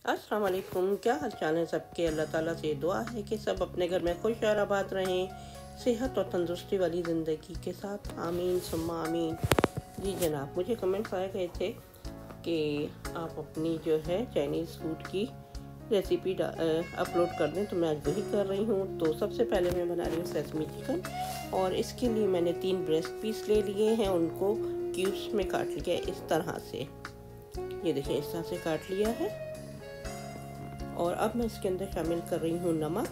अस्सलाम वालेकुम। क्या हाल चाल है सबके। अल्लाह ताला से दुआ है कि सब अपने घर में खुश और आबाद रहें, सेहत और तंदुरुस्ती वाली ज़िंदगी के साथ। आमीन सुम्मा आमीन। जी जनाब, मुझे कमेंट्स आए गए थे कि आप अपनी जो है चाइनीज़ फूड की रेसिपी अपलोड कर दें, तो मैं आज वही कर रही हूँ। तो सबसे पहले मैं बना रही हूँ सेसमी चिकन, और इसके लिए मैंने 3 ब्रेस्ट पीस ले लिए हैं। उनको क्यूब्स में काट लिया है इस तरह से। ये देखें, इस तरह से काट लिया है। और अब मैं इसके अंदर शामिल कर रही हूँ नमक।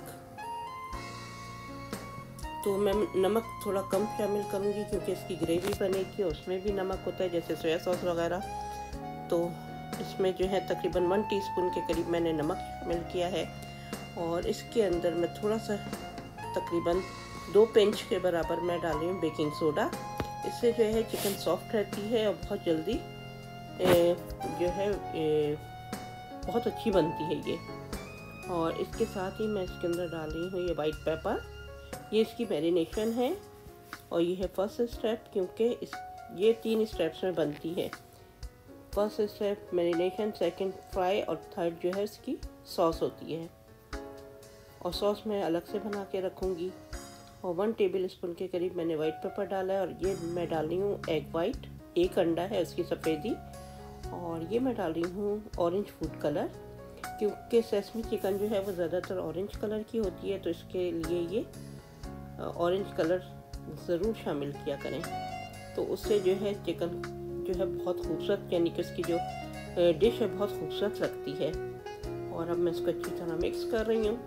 तो मैं नमक थोड़ा कम शामिल करूँगी क्योंकि इसकी ग्रेवी बनेगी और उसमें भी नमक होता है, जैसे सोया सॉस वगैरह। तो इसमें जो है तकरीबन 1 टीस्पून के करीब मैंने नमक शामिल किया है। और इसके अंदर मैं थोड़ा सा तकरीबन 2 पिंच के बराबर मैं डाल रही हूँ बेकिंग सोडा। इससे जो है चिकन सॉफ्ट रहती है और बहुत जल्दी जो है बहुत अच्छी बनती है ये। और इसके साथ ही मैं इसके अंदर डाल रही हूँ ये वाइट पेपर। ये इसकी मैरिनेशन है और ये है फर्स्ट स्टेप, क्योंकि ये 3 स्टेप्स में बनती है। First step marination, second fry, और थर्ड जो है इसकी सॉस होती है। और सॉस मैं अलग से बना के रखूँगी। और 1 टेबल स्पून के करीब मैंने वाइट पेपर डाला है। और ये मैं डाल रही हूँ एग वाइट, 1 अंडा है उसकी सफ़ेदी। और ये मैं डाल रही हूँ ऑरेंज फूड कलर, क्योंकि सेसमी चिकन जो है वो ज़्यादातर ऑरेंज कलर की होती है, तो इसके लिए ये ऑरेंज कलर ज़रूर शामिल किया करें। तो उससे जो है चिकन जो है बहुत खूबसूरत, यानी कि इसकी जो डिश है बहुत खूबसूरत लगती है। और अब मैं इसको अच्छी तरह मिक्स कर रही हूँ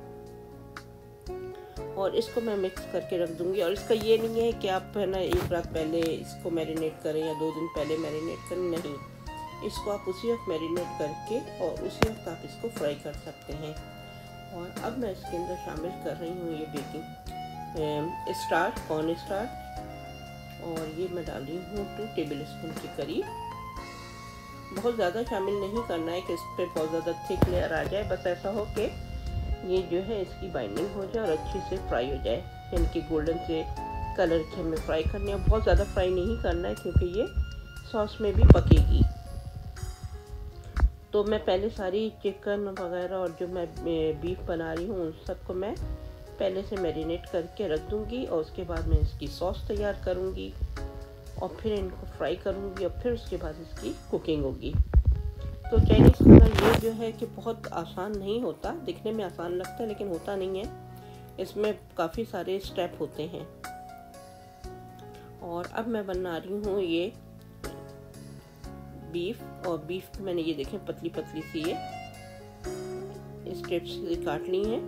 और इसको मैं मिक्स करके रख दूँगी। और इसका ये नहीं है कि आप है ना 1 रात पहले इसको मैरिनेट करें या 2 दिन पहले मैरिनेट करें, नहीं। इसको आप उसी वक्त मैरिनेट करके और उसी वक्त आप इसको फ्राई कर सकते हैं। और अब मैं इसके अंदर शामिल कर रही हूँ ये बेकिंग स्टार्च, कॉर्न स्टार्च। और ये मैं डाल रही हूँ 2 टेबल स्पून के करीब। बहुत ज़्यादा शामिल नहीं करना है कि इस पर बहुत ज़्यादा थिक लेयर आ जाए। बस ऐसा हो कि ये जो है इसकी बाइंडिंग हो जाए और अच्छी से फ्राई हो जाए, यानी कि गोल्डन से कलर के हमें फ्राई करनी है। बहुत ज़्यादा फ्राई नहीं करना है क्योंकि ये सॉस में भी पकेगी। तो मैं पहले सारी चिकन वगैरह और जो मैं बीफ बना रही हूँ उन सबको मैं पहले से मैरिनेट करके रख दूँगी। और उसके बाद मैं इसकी सॉस तैयार करूँगी और फिर इनको फ्राई करूँगी और फिर उसके बाद इसकी कुकिंग होगी। तो चाइनीज़ खाना ये जो है कि बहुत आसान नहीं होता, दिखने में आसान लगता है लेकिन होता नहीं है। इसमें काफ़ी सारे स्टेप होते हैं। और अब मैं बना रही हूँ ये बीफ। और बीफ मैंने ये देखें पतली पतली सी ये स्ट्रिप्स काट ली हैं।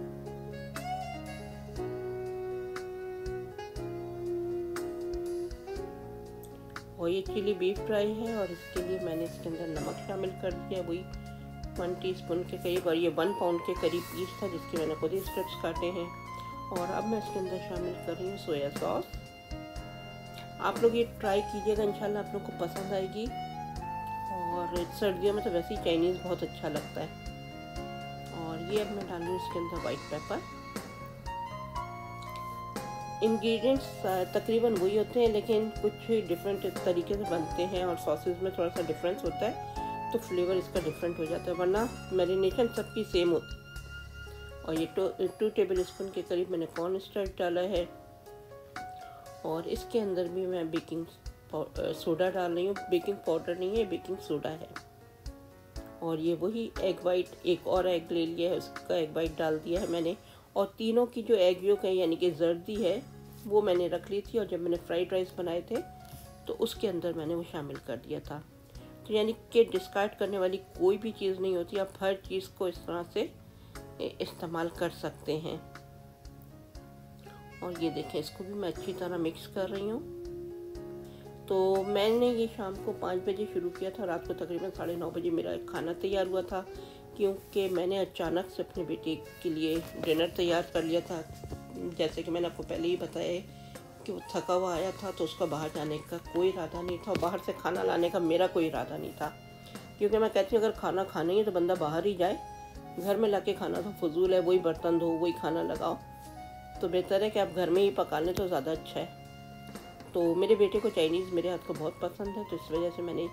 और ये चिली बीफ फ्राई है और इसके लिए मैंने इसके अंदर नमक शामिल कर दिया, वही 1 टीस्पून के करीब। और ये 1 पाउंड के करीब पीस था जिसके मैंने खुद ही स्ट्रिप्स काटे हैं। और अब मैं इसके अंदर शामिल कर रही हूँ सोया सॉस। आप लोग ये ट्राई कीजिएगा, इंशाल्लाह आप लोग को पसंद आएगी। और सर्दियों में तो वैसे ही चाइनीज़ बहुत अच्छा लगता है। और ये अब मैं डाल रही हूँ इसके अंदर वाइट पेपर। इंग्रेडिएंट्स तकरीबन वही होते हैं लेकिन कुछ डिफरेंट तरीके से बनते हैं और सॉसेज में थोड़ा सा डिफरेंस होता है, तो फ्लेवर इसका डिफरेंट हो जाता है, वरना मैरिनेशन सबकी सेम होती है। और ये 2 टेबल स्पून के करीब मैंने कॉर्न स्टार्च डाला है। और इसके अंदर भी मैं बेकिंग सोडा डाल रही हूँ। बेकिंग पाउडर नहीं है, बेकिंग सोडा है। और ये वही एग वाइट, एक और एग ले लिया है, उसका एग वाइट डाल दिया है मैंने। और तीनों की जो एग योक है यानी कि जर्दी है वो मैंने रख ली थी, और जब मैंने फ्राइड राइस बनाए थे तो उसके अंदर मैंने वो शामिल कर दिया था। तो यानी कि डिस्कार्ड करने वाली कोई भी चीज़ नहीं होती, आप हर चीज़ को इस तरह से इस्तेमाल कर सकते हैं। और ये देखें, इसको भी मैं अच्छी तरह मिक्स कर रही हूँ। तो मैंने ये शाम को 5 बजे शुरू किया था, रात को तकरीबन 9:30 बजे मेरा खाना तैयार हुआ था, क्योंकि मैंने अचानक से अपने बेटे के लिए डिनर तैयार कर लिया था। जैसे कि मैंने आपको पहले ही बताया कि वो थका हुआ आया था, तो उसका बाहर जाने का कोई इरादा नहीं था और बाहर से खाना लाने का मेरा कोई इरादा नहीं था, क्योंकि मैं कहती हूँ अगर खाना खाना ही है तो बंदा बाहर ही जाए। घर में ला के खाना तो फजूल है, वही बर्तन धो वही खाना लगाओ। तो बेहतर है कि आप घर में ही पका लें तो ज़्यादा अच्छा है। तो मेरे बेटे को चाइनीज़ मेरे हाथ को बहुत पसंद है, तो इस वजह से मैंने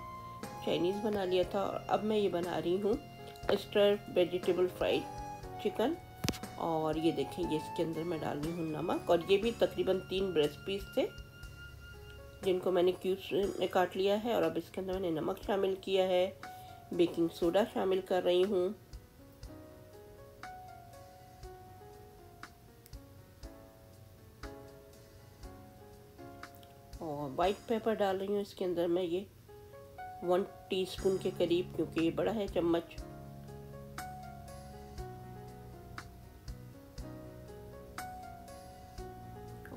चाइनीज़ बना लिया था। और अब मैं ये बना रही हूँ स्टर वेजिटेबल फ्राइड चिकन। और ये देखें, ये इसके अंदर मैं डाल रही हूँ नमक। और ये भी तकरीबन 3 ब्रेस्ट पीस थे जिनको मैंने क्यूब्स में काट लिया है। और अब इसके अंदर मैंने नमक शामिल किया है, बेकिंग सोडा शामिल कर रही हूँ, और वाइट पेपर डाल रही हूँ इसके अंदर मैं ये 1 टीस्पून के करीब, क्योंकि ये बड़ा है चम्मच।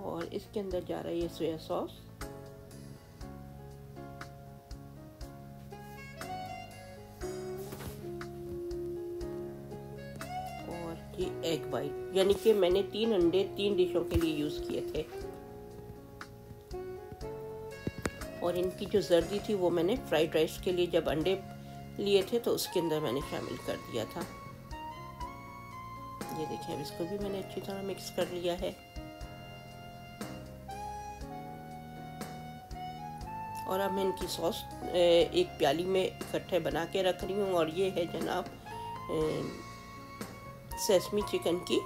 और इसके अंदर जा रहा है ये सोया सॉस। और ये एग वाइट, यानी कि मैंने 3 अंडे 3 डिशों के लिए यूज़ किए थे। और इनकी जो जर्दी थी वो मैंने फ्राइड राइस के लिए जब अंडे लिए थे तो उसके अंदर मैंने शामिल कर दिया था। ये देखिए, अब इसको भी मैंने अच्छी तरह मिक्स कर लिया है। और अब मैं इनकी सॉस एक प्याली में इकट्ठे बना के रख रही हूँ। और ये है जनाब सेसमी चिकन की।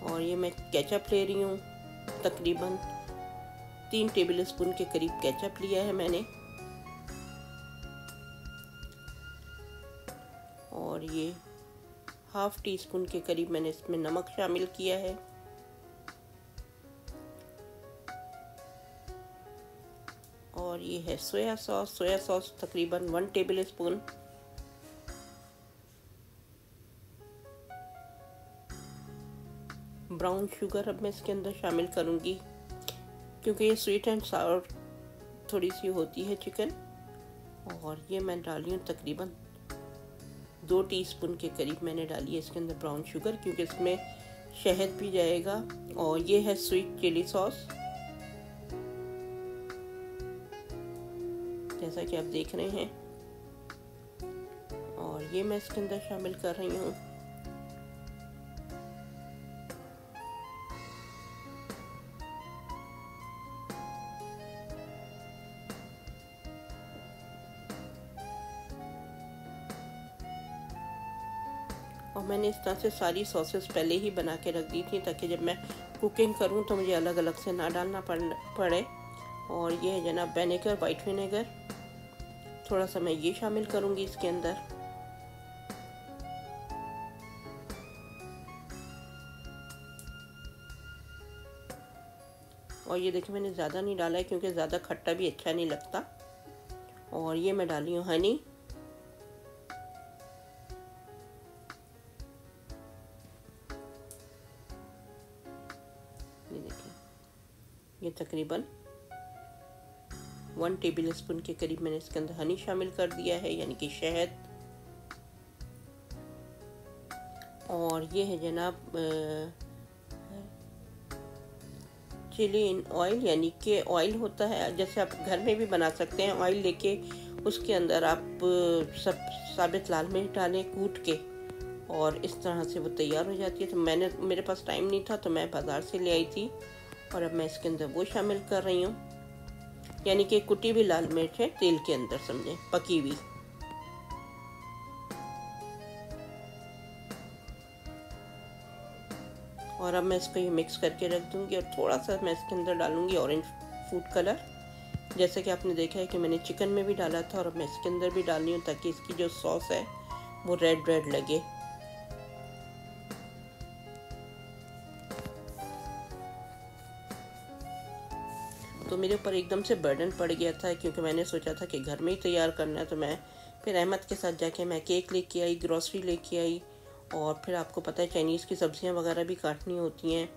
और ये मैं केचप ले रही हूँ, तकरीबन 3 टेबल स्पून के करीब केचप लिया है मैंने। और ये ½ टीस्पून के करीब मैंने इसमें नमक शामिल किया है। और ये है सोया सॉस तकरीबन 1 टेबल स्पून। ब्राउन शुगर अब मैं इसके अंदर शामिल करूँगी, क्योंकि ये स्वीट एंड सावर थोड़ी सी होती है चिकन। और ये मैं डाली हूँ तकरीबन 2 टीस्पून के करीब मैंने डाली है इसके अंदर ब्राउन शुगर, क्योंकि इसमें शहद भी जाएगा। और ये है स्वीट चिली सॉस, जैसा कि आप देख रहे हैं। और ये मैं इसके अंदर शामिल कर रही हूँ। और मैंने इस तरह से सारी सॉसेस पहले ही बना के रख दी थी, ताकि जब मैं कुकिंग करूं तो मुझे अलग अलग से ना डालना पड़े। और ये है जनाब विनेगर, वाइट विनेगर, थोड़ा सा मैं ये शामिल करूंगी इसके अंदर। और ये देखिए, मैंने ज़्यादा नहीं डाला है क्योंकि ज़्यादा खट्टा भी अच्छा नहीं लगता। और ये मैं डाली हूँ हनी। ये देखिए, ये तकरीबन 1 टेबल स्पून के करीब मैंने इसके अंदर हनी शामिल कर दिया है, यानी कि शहद। और ये है जनाब चिली इन ऑयल, यानी कि ऑयल होता है, जैसे आप घर में भी बना सकते हैं। ऑयल लेके उसके अंदर आप सब साबित लाल मिर्च डालें कूट के, और इस तरह से वो तैयार हो जाती है। तो मेरे पास टाइम नहीं था तो मैं बाज़ार से ले आई थी। और अब मैं इसके अंदर वो शामिल कर रही हूँ, यानी कि कुटी हुई लाल मिर्च है तेल के अंदर, समझें, पकी हुई। और अब मैं इसको ये मिक्स करके रख दूँगी। और थोड़ा सा मैं इसके अंदर डालूँगी ऑरेंज फूड कलर, जैसे कि आपने देखा है कि मैंने चिकन में भी डाला था। और अब मैं इसके अंदर भी डाल रही हूँ, ताकि इसकी जो सॉस है वो रेड रेड लगे। तो मेरे ऊपर एकदम से बर्डन पड़ गया था, क्योंकि मैंने सोचा था कि घर में ही तैयार करना है। तो मैं फिर अहमद के साथ जाके मैं केक लेके आई, ग्रॉसरी लेके आई। और फिर आपको पता है चाइनीज़ की सब्जियां वगैरह भी काटनी होती हैं।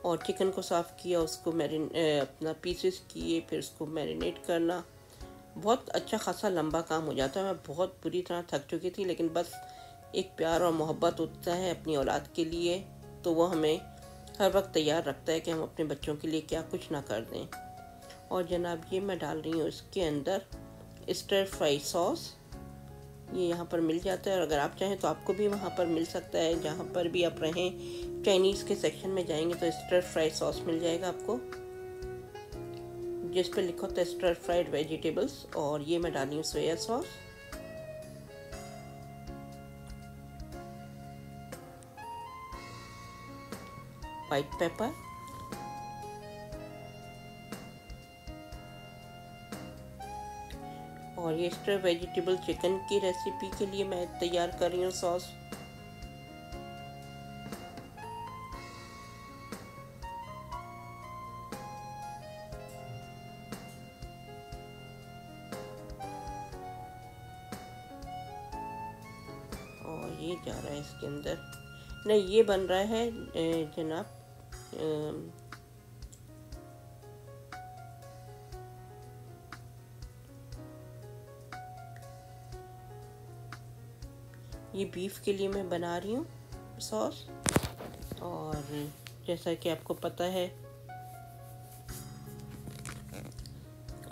और चिकन को साफ़ किया, उसको अपना पीसेस किए, फिर उसको मैरिनेट करना बहुत अच्छा खासा लंबा काम हो जाता है। मैं बहुत बुरी तरह थक चुकी थी, लेकिन बस एक प्यार और मोहब्बत होता है अपनी औलाद के लिए, तो वो हमें हर वक्त तैयार रखता है कि हम अपने बच्चों के लिए क्या कुछ ना कर दें। और जनाब ये मैं डाल रही हूँ इसके अंदर स्टर फ्राई सॉस। ये यहाँ पर मिल जाता है, और अगर आप चाहें तो आपको भी वहाँ पर मिल सकता है। जहाँ पर भी आप रहें, चाइनीज़ के सेक्शन में जाएंगे तो स्टर फ्राई सॉस मिल जाएगा आपको, जिस पर लिखा होता है स्टर फ्राइड वेजिटेबल्स। और ये मैं डाली हूँ सोया सॉस। वाइट पेपर, और ये एक्स्ट्रा वेजिटेबल चिकन की रेसिपी के लिए मैं तैयार कर रही हूँ सॉस। और ये जा रहा है इसके अंदर, नहीं ये बन रहा है जनाब ये बीफ के लिए मैं बना रही हूँ सॉस। और जैसा कि आपको पता है,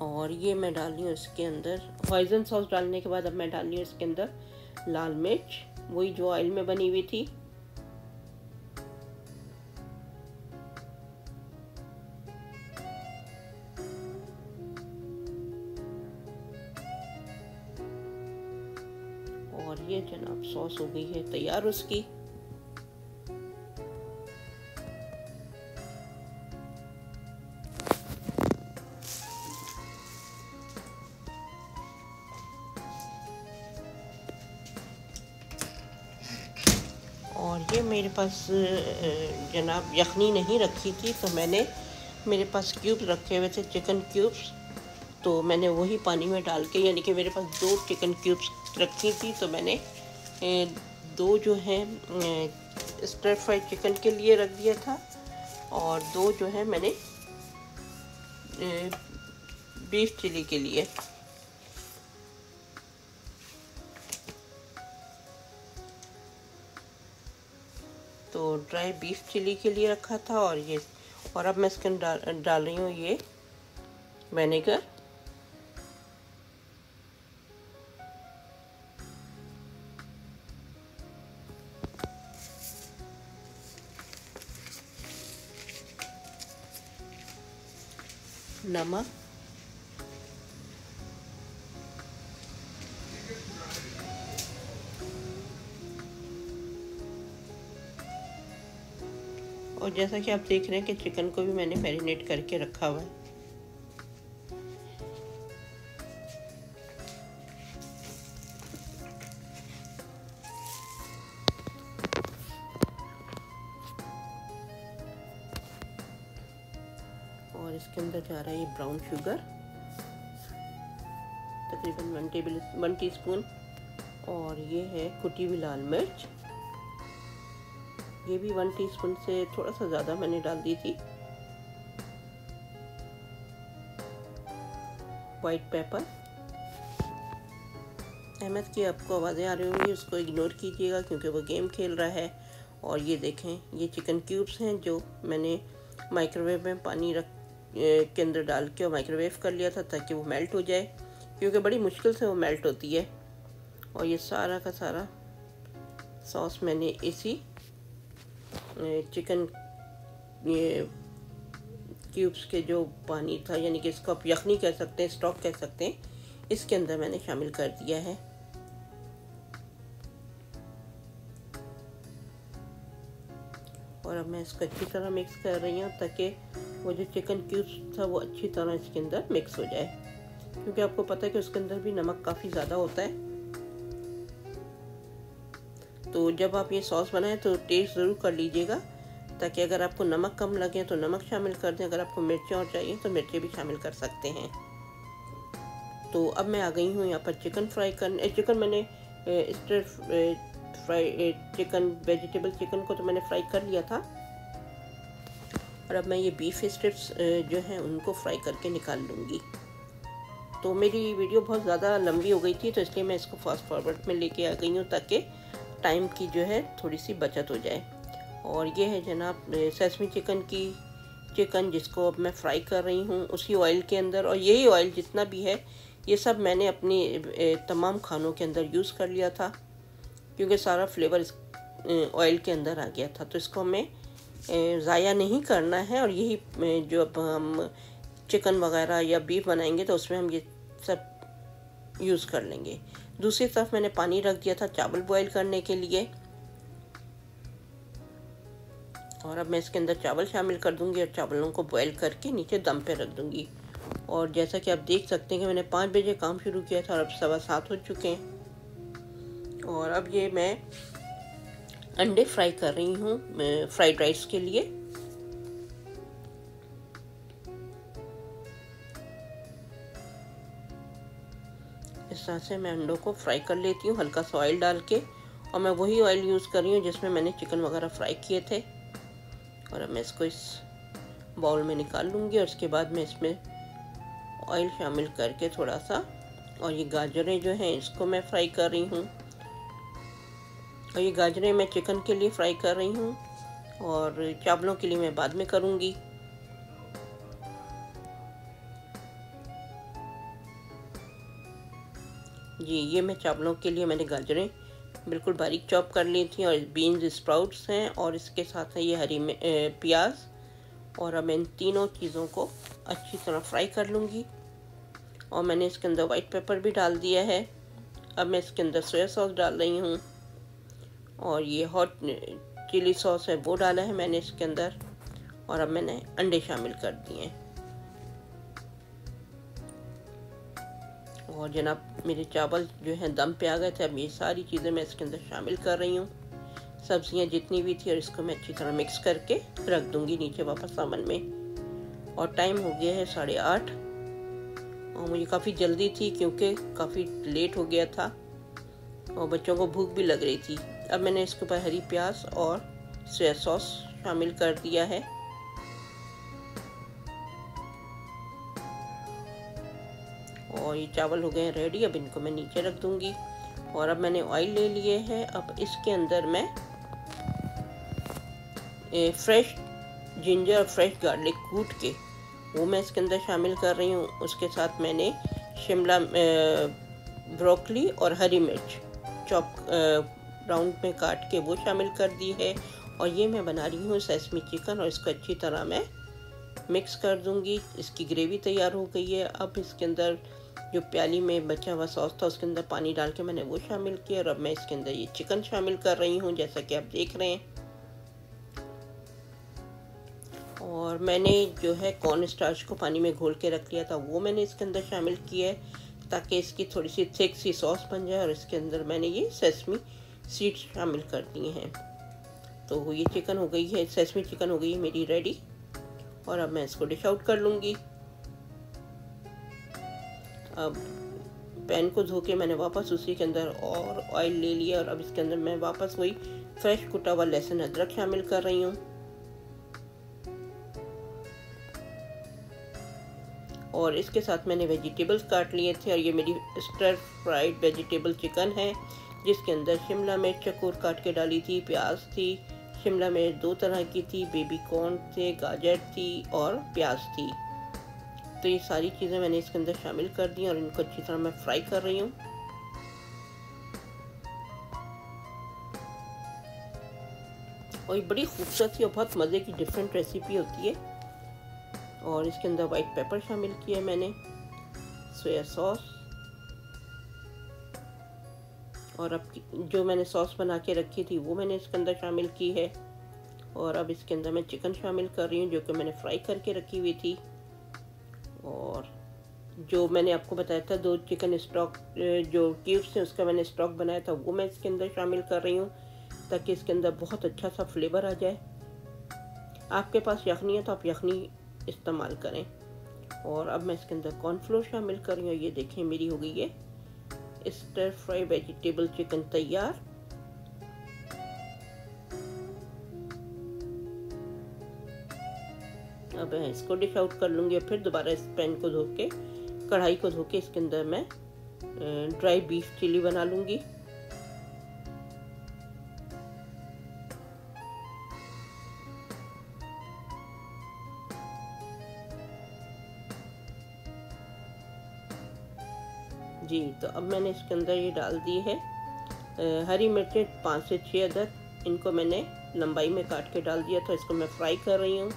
और ये मैं डाल रही हूँ इसके अंदर हॉइजन सॉस डालने के बाद अब मैं डाल रही हूँ इसके अंदर लाल मिर्च, वही जो ऑयल में बनी हुई थी। और ये जनाब सॉस हो गई है तैयार उसकी। और ये मेरे पास जनाब यखनी नहीं रखी थी, तो मैंने मेरे पास क्यूब्स रखे हुए थे, चिकन क्यूब्स, तो मैंने वही पानी में डाल के, यानी कि मेरे पास 2 चिकन क्यूब्स रखी थी, तो मैंने 2 जो हैं स्टर फ्राई चिकन के लिए रख दिया था, और 2 जो है मैंने बीफ चिली के लिए। तो ड्राई बीफ चिली के लिए रखा था। और ये, और अब मैं इसके अंदर डाल रही हूँ ये विनेगर, नमक, और जैसा कि आप देख रहे हैं कि चिकन को भी मैंने मैरिनेट करके रखा हुआ है। और इसके अंदर जा रहा है ये ब्राउन शुगर, तकरीबन 1 टीस्पून, और ये है कुटी हुई लाल मिर्च, ये भी 1 टीस्पून से थोड़ा सा ज़्यादा मैंने डाल दी थी। वाइट पेपर, अहमद की आपको आवाज़ें आ रही होंगी, उसको इग्नोर कीजिएगा क्योंकि वो गेम खेल रहा है। और ये देखें, ये चिकन क्यूब्स हैं जो मैंने माइक्रोवेव में पानी रख के अंदर डाल के और माइक्रोवेव कर लिया था ताकि वो मेल्ट हो जाए, क्योंकि बड़ी मुश्किल से वो मेल्ट होती है। और ये सारा का सारा सॉस मैंने इसी चिकन ये क्यूब्स के जो पानी था, यानी कि इसको आप यखनी कह सकते हैं, स्टॉक कह सकते हैं, इसके अंदर मैंने शामिल कर दिया है। और अब मैं इसको अच्छी तरह मिक्स कर रही हूँ ताकि वो जो चिकन क्यूब्स था वो अच्छी तरह इसके अंदर मिक्स हो जाए, क्योंकि आपको पता है कि उसके अंदर भी नमक काफ़ी ज़्यादा होता है। तो जब आप ये सॉस बनाएं तो टेस्ट ज़रूर कर लीजिएगा, ताकि अगर आपको नमक कम लगे तो नमक शामिल कर दें, अगर आपको मिर्चें और चाहिए तो मिर्चें भी शामिल कर सकते हैं। तो अब मैं आ गई हूँ यहाँ पर चिकन फ्राई करने। चिकन मैंने stir fry chicken, vegetable chicken को तो मैंने फ्राई कर लिया था, और अब मैं ये बीफ स्ट्रिप्स जो हैं उनको फ्राई करके निकाल लूँगी। तो मेरी वीडियो बहुत ज़्यादा लंबी हो गई थी, तो इसलिए मैं इसको फास्ट फॉरवर्ड में लेके आ गई हूँ ताकि टाइम की जो है थोड़ी सी बचत हो जाए। और ये है जनाब सेसमी चिकन जिसको अब मैं फ्राई कर रही हूँ उसी ऑयल के अंदर। और यही ऑयल जितना भी है ये सब मैंने अपनी तमाम खानों के अंदर यूज़ कर लिया था, क्योंकि सारा फ्लेवर इस ऑयल के अंदर आ गया था। तो इसको हमें ज़ाया नहीं करना है। और यही जो अब हम चिकन वगैरह या बीफ बनाएंगे तो उसमें हम ये सब यूज़ कर लेंगे। दूसरी तरफ मैंने पानी रख दिया था चावल बॉईल करने के लिए, और अब मैं इसके अंदर चावल शामिल कर दूंगी और चावलों को बॉईल करके नीचे दम पे रख दूंगी। और जैसा कि आप देख सकते हैं कि मैंने 5 बजे काम शुरू किया था और अब 7:15 हो चुके हैं। और अब ये मैं अंडे फ्राई कर रही हूँ फ्राइड राइस के लिए। इस तरह से मैं अंडों को फ्राई कर लेती हूँ हल्का सा ऑयल डाल के। और मैं वही ऑयल यूज़ कर रही हूँ जिसमें मैंने चिकन वगैरह फ्राई किए थे। और अब मैं इसको इस बाउल में निकाल लूँगी और उसके बाद मैं इसमें ऑयल शामिल करके थोड़ा सा, और ये गाजरें जो हैं इसको मैं फ्राई कर रही हूँ। और ये गाजरें मैं चिकन के लिए फ्राई कर रही हूँ और चावलों के लिए मैं बाद में करूँगी। जी, ये मैं चावलों के लिए मैंने गाजरें बिल्कुल बारीक चॉप कर ली थी और बीन्स स्प्राउट्स हैं और इसके साथ है ये हरी प्याज। और अब मैं इन तीनों चीज़ों को अच्छी तरह फ्राई कर लूँगी। और मैंने इसके अंदर वाइट पेपर भी डाल दिया है। अब मैं इसके अंदर सोया सॉस डाल रही हूँ और ये हॉट चिली सॉस है वो डाला है मैंने इसके अंदर। और अब मैंने अंडे शामिल कर दिए हैं। और जनाब मेरे चावल जो हैं दम पे आ गए थे। अब ये सारी चीज़ें मैं इसके अंदर शामिल कर रही हूँ, सब्जियाँ जितनी भी थी, और इसको मैं अच्छी तरह मिक्स करके रख दूँगी नीचे वापस सामान में। और टाइम हो गया है 8:30 और मुझे काफ़ी जल्दी थी क्योंकि काफ़ी लेट हो गया था और बच्चों को भूख भी लग रही थी। अब मैंने इसके ऊपर हरी प्याज और सोया सॉस शामिल कर दिया है। और ये चावल हो गए हैं रेडी। अब इनको मैं नीचे रख दूंगी। और अब मैंने ऑयल ले लिए है। अब इसके अंदर मैं फ्रेश जिंजर और फ्रेश गार्लिक कूट के वो मैं इसके अंदर शामिल कर रही हूँ। उसके साथ मैंने शिमला ब्रोकली और हरी मिर्च चॉप राउंड में काट के वो शामिल कर दी है। और ये मैं बना रही हूँ सेसमी चिकन और इसको अच्छी तरह मैं मिक्स कर दूंगी। इसकी ग्रेवी तैयार हो गई है। अब इसके अंदर जो प्याली में बचा हुआ सॉस था उसके अंदर पानी डाल के मैंने वो शामिल किया। और अब मैं इसके अंदर ये चिकन शामिल कर रही हूँ जैसा कि आप देख रहे हैं। और मैंने जो है कॉर्न स्टार्च को पानी में घोल के रख लिया था वो मैंने इसके अंदर शामिल किया है ताकि इसकी थोड़ी सी थिक सी सॉस बन जाए। और इसके अंदर मैंने ये सेसमी सीड्स शामिल कर दिए हैं। तो ये चिकन हो गई है, सेसमी चिकन हो गई है मेरी रेडी। और अब मैं इसको डिश आउट कर लूँगी। अब पैन को धो के मैंने वापस उसी के अंदर और ऑयल ले लिया और अब इसके अंदर मैं वापस वही फ्रेश कुटा हुआ लहसुन अदरक शामिल कर रही हूँ। और इसके साथ मैंने वेजिटेबल्स काट लिए थे और ये मेरी स्टर फ्राइड वेजिटेबल चिकन है जिसके अंदर शिमला मिर्च चकोर काट के डाली थी, प्याज थी, शिमला मिर्च 2 तरह की थी, बेबी कॉर्न थे, गाजर थी और प्याज थी। तो ये सारी चीज़ें मैंने इसके अंदर शामिल कर दी और इनको अच्छी तरह मैं फ्राई कर रही हूँ। और ये बड़ी खूबसूरत और बहुत मज़े की डिफरेंट रेसिपी होती है। और इसके अंदर वाइट पेपर शामिल किया मैंने, सोया सॉस, और अब जो मैंने सॉस बना के रखी थी वो मैंने इसके अंदर शामिल की है। और अब इसके अंदर मैं चिकन शामिल कर रही हूँ जो कि मैंने फ्राई करके रखी हुई थी। और जो मैंने आपको बताया था 2 चिकन स्टॉक जो क्यूब्स थे उसका मैंने स्टॉक बनाया था वो मैं इसके अंदर शामिल कर रही हूँ ताकि इसके अंदर बहुत अच्छा सा फ्लेवर आ जाए। आपके पास यखनी है तो आप यखनी इस्तेमाल करें। और अब मैं इसके अंदर कॉर्नफ्लोर शामिल कर रही हूँ। ये देखें मेरी हो गई है स्टर फ्राई वेजिटेबल चिकन तैयार। अब मैं इसको डिश आउट कर लूँगी और फिर दोबारा इस पैन को धो के, कढ़ाई को धो के इसके अंदर मैं ड्राई बीफ चिली बना लूँगी। जी, तो अब मैंने इसके अंदर ये डाल दी है हरी मिर्चें 5 से 6 अदद, इनको मैंने लंबाई में काट के डाल दिया था। इसको मैं फ्राई कर रही हूँ।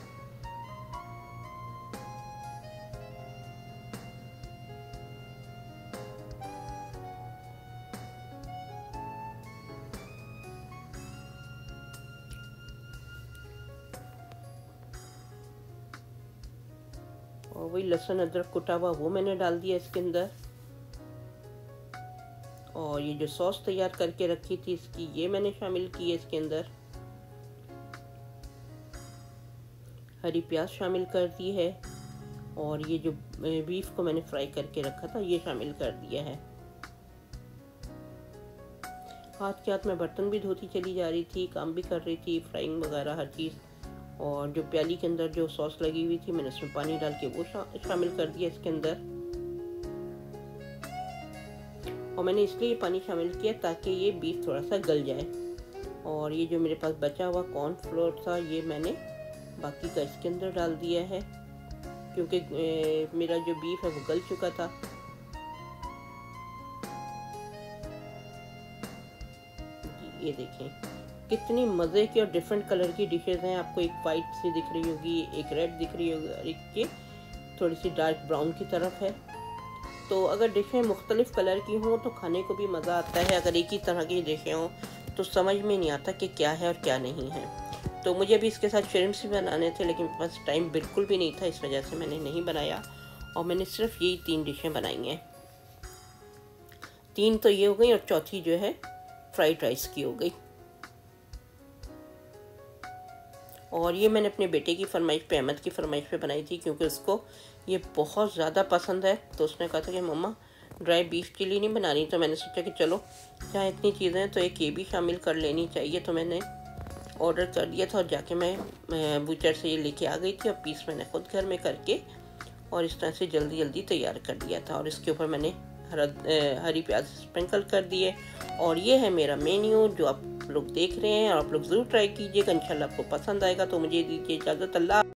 और वही लहसुन अदरक कुटा हुआ वो मैंने डाल दिया इसके अंदर। और ये जो सॉस तैयार करके रखी थी इसकी, ये मैंने शामिल की है इसके अंदर। हरी प्याज शामिल कर दी है और ये जो बीफ को मैंने फ्राई करके रखा था ये शामिल कर दिया है। हाथ के हाथ में बर्तन भी धोती चली जा रही थी, काम भी कर रही थी, फ्राइंग वगैरह हर चीज़। और जो प्याली के अंदर जो सॉस लगी हुई थी मैंने उसमें पानी डाल के वो शामिल कर दिया इसके अंदर। और मैंने इसलिए पानी शामिल किया ताकि ये बीफ थोड़ा सा गल जाए। और ये जो मेरे पास बचा हुआ कॉर्नफ्लोर था ये मैंने बाकी का इसके अंदर डाल दिया है, क्योंकि मेरा जो बीफ है वो गल चुका था। ये देखें कितनी मज़े की और डिफरेंट कलर की डिशेस हैं। आपको एक वाइट सी दिख रही होगी, एक रेड दिख रही होगी और एक के थोड़ी सी डार्क ब्राउन की तरफ है। तो अगर डिशें मुख्तलिफ कलर की हों तो खाने को भी मज़ा आता है। अगर एक ही तरह की डिशें हों तो समझ में नहीं आता कि क्या है और क्या नहीं है। तो मुझे भी इसके साथ श्रिम्प्स भी बनाने थे, लेकिन मेरे पास टाइम बिल्कुल भी नहीं था, इस वजह से मैंने नहीं बनाया। और मैंने सिर्फ यही 3 डिशें बनाई हैं। 3 तो ये हो गई और चौथी जो है फ्राइड राइस की हो गई। और ये मैंने अपने बेटे की फरमाइश पे, अहमद की फरमाइश पे बनाई थी, क्योंकि उसको ये बहुत ज़्यादा पसंद है। तो उसने कहा था कि मम्मा ड्राई बीफ चिली नहीं बनानी। तो मैंने सोचा कि चलो जहाँ इतनी चीज़ें हैं तो एक ये भी शामिल कर लेनी चाहिए। तो मैंने ऑर्डर कर दिया था और जाके मैं बूचर से ये लेके आ गई थी और पीस मैंने खुद घर में करके और इस तरह से जल्दी जल्दी तैयार कर दिया था। और इसके ऊपर मैंने हरी प्याज स्प्रिंकल कर दिए। और ये है मेरा मेन्यू जो आप लोग देख रहे हैं और आप लोग ज़रूर ट्राई कीजिएगा, इंशाल्लाह आपको पसंद आएगा। तो मुझे दीजिए इजाज़त, अल्लाह।